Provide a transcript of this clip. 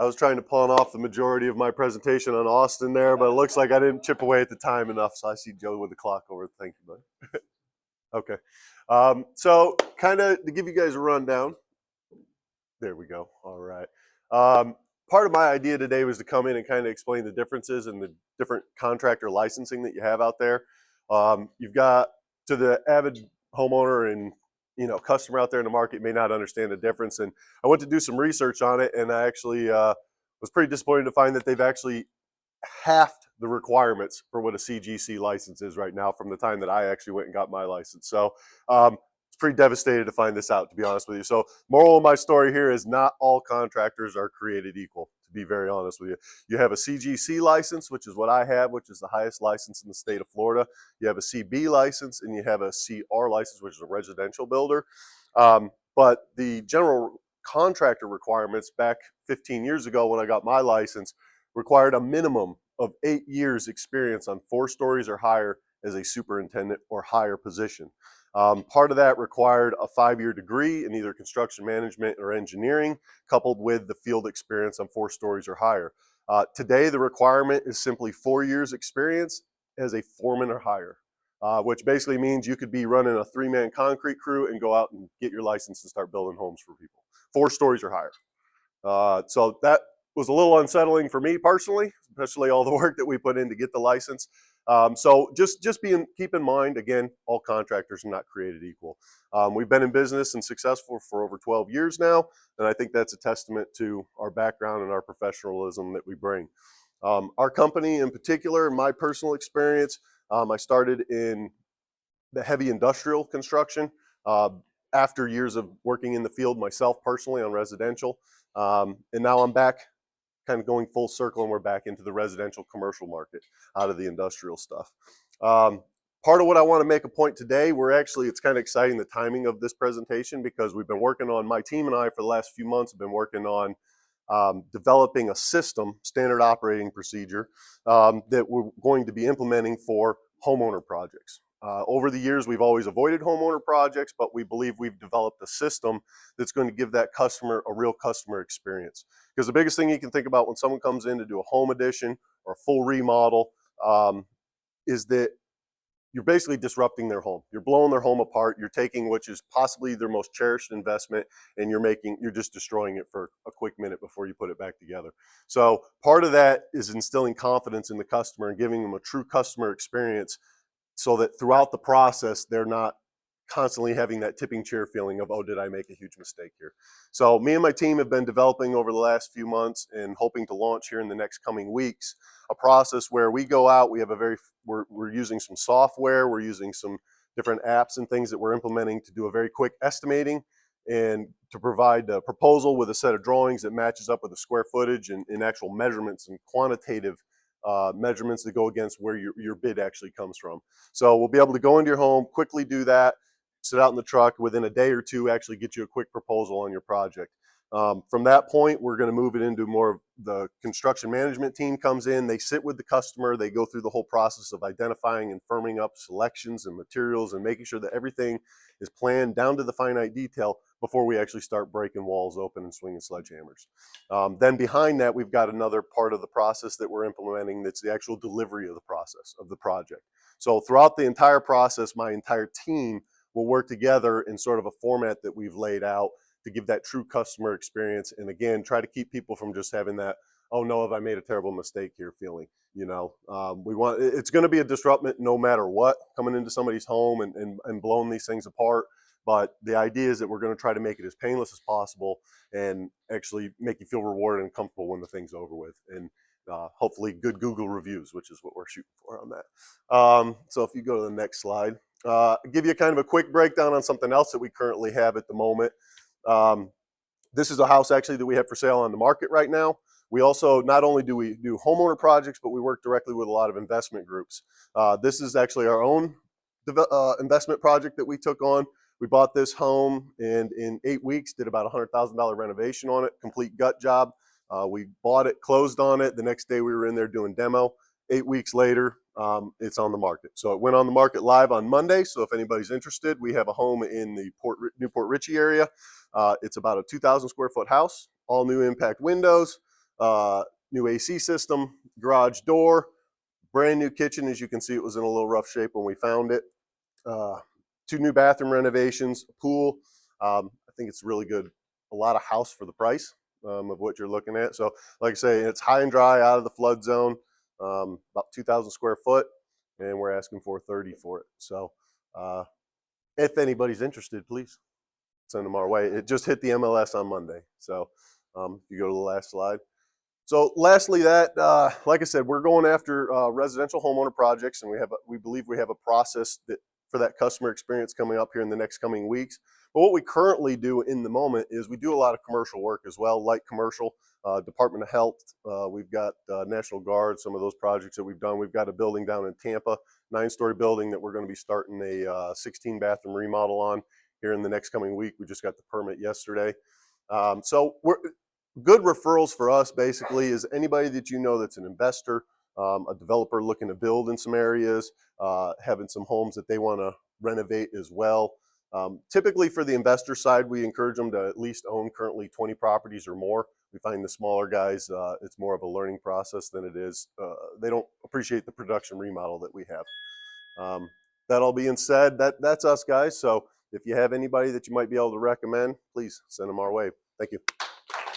I was trying to pawn off the majority of my presentation on Austin there, but it looks like I didn't chip away at the time enough. So I see Joe with the clock over. Thank you, bud. Okay. So kind of to give you guys a rundown. There we go. All right. Part of my idea today was to come in and kind of explain the differences in the different contractor licensing that you have out there. You've got, to the avid homeowner and customer out there in the market may not understand the difference. And I went to do some research on it, and I actually was pretty disappointed to find that they've actually halved the requirements for what a CGC license is right now from the time that I actually went and got my license. So it's pretty devastated to find this out, to be honest with you. So moral of my story here is not all contractors are created equal, to be very honest with you. You have a CGC license, which is what I have, which is the highest license in the state of Florida. You have a CB license, and you have a CR license, which is a residential builder. But the general contractor requirements back 15 years ago when I got my license required a minimum of 8 years experience on 4 stories or higher as a superintendent or higher position. Part of that required a 5-year degree in either construction management or engineering, coupled with the field experience on 4 stories or higher. Today, the requirement is simply 4 years experience as a foreman or higher, which basically means you could be running a 3-man concrete crew and go out and get your license and start building homes for people. 4 stories or higher. So that was a little unsettling for me personally, especially all the work that we put in to get the license. So just keep in mind, again, all contractors are not created equal. We've been in business and successful for over 12 years now, and I think that's a testament to our background and our professionalism that we bring. Our company in particular, my personal experience, I started in the heavy industrial construction after years of working in the field myself personally on residential. And now I'm back kind of going full circle, and we're back into the residential commercial market out of the industrial stuff. Part of what I want to make a point today, it's kind of exciting the timing of this presentation, because we've been working on, my team and I for the last few months have been working on developing a system, standard operating procedure, that we're going to be implementing for homeowner projects. Over the years, we've always avoided homeowner projects, but we believe we've developed a system that's going to give that customer a real customer experience. Because the biggest thing you can think about when someone comes in to do a home addition or a full remodel is that you're basically disrupting their home. You're blowing their home apart. You're taking which is possibly their most cherished investment, and you're just destroying it for a quick minute before you put it back together. So part of that is instilling confidence in the customer and giving them a true customer experience, so that throughout the process, they're not constantly having that tipping chair feeling of, oh, did I make a huge mistake here? So me and my team have been developing over the last few months and hoping to launch here in the next coming weeks a process where we go out, we're using some software, we're using some different apps and things that we're implementing to do a very quick estimating and to provide a proposal with a set of drawings that matches up with the square footage and actual measurements and quantitative measurements that go against where your bid actually comes from. So we'll be able to go into your home, quickly do that, sit out in the truck, within a day or two, actually get you a quick proposal on your project. From that point, we're going to move it into more of the construction management team comes in, they sit with the customer, they go through the whole process of identifying and firming up selections and materials and making sure that everything is planned down to the finite detail before we actually start breaking walls open and swinging sledgehammers. Then behind that, we've got another part of the process that we're implementing that's the actual delivery of the process of the project. So throughout the entire process, my entire team will work together in sort of a format that we've laid out to give that true customer experience. And again, try to keep people from just having that, oh no, have I made a terrible mistake here feeling, it's going to be a disruption no matter what, coming into somebody's home and blowing these things apart. But the idea is that we're going to try to make it as painless as possible and actually make you feel rewarded and comfortable when the thing's over with. And hopefully good Google reviews, which is what we're shooting for on that. So if you go to the next slide, give you kind of a quick breakdown on something else that we currently have at the moment. This is a house actually that we have for sale on the market right now. We also, not only do we do homeowner projects, but we work directly with a lot of investment groups. This is actually our own investment project that we took on. We bought this home and in 8 weeks did about $100,000 renovation on it, complete gut job. We bought it, closed on it. The next day we were in there doing demo. 8 weeks later, it's on the market. So it went on the market live on Monday. So if anybody's interested, we have a home in the Newport Richey area. It's about a 2,000 square foot house, all new impact windows. new AC system, garage door, brand new kitchen. As you can see, it was in a little rough shape when we found it. 2 new bathroom renovations, a pool. I think it's really good. A lot of house for the price of what you're looking at. So like I say, it's high and dry, out of the flood zone, about 2,000 square foot, and we're asking $430 for it. So if anybody's interested, please send them our way. It just hit the MLS on Monday. So if you go to the last slide. So lastly, that like I said, we're going after residential homeowner projects, and we believe we have a process that for that customer experience coming up here in the next coming weeks. But what we currently do in the moment is we do a lot of commercial work as well, light commercial, Department of Health. We've got National Guard, some of those projects that we've done. We've got a building down in Tampa, 9-story building that we're going to be starting a 16 bathroom remodel on here in the next coming week. We just got the permit yesterday. So good referrals for us basically is anybody that you know that's an investor, a developer looking to build in some areas, having some homes that they want to renovate as well. Typically for the investor side, we encourage them to at least own currently 20 properties or more. We find the smaller guys, it's more of a learning process than it is. They don't appreciate the production remodel that we have. That all being said, that's us guys. So if you have anybody that you might be able to recommend, please send them our way. Thank you.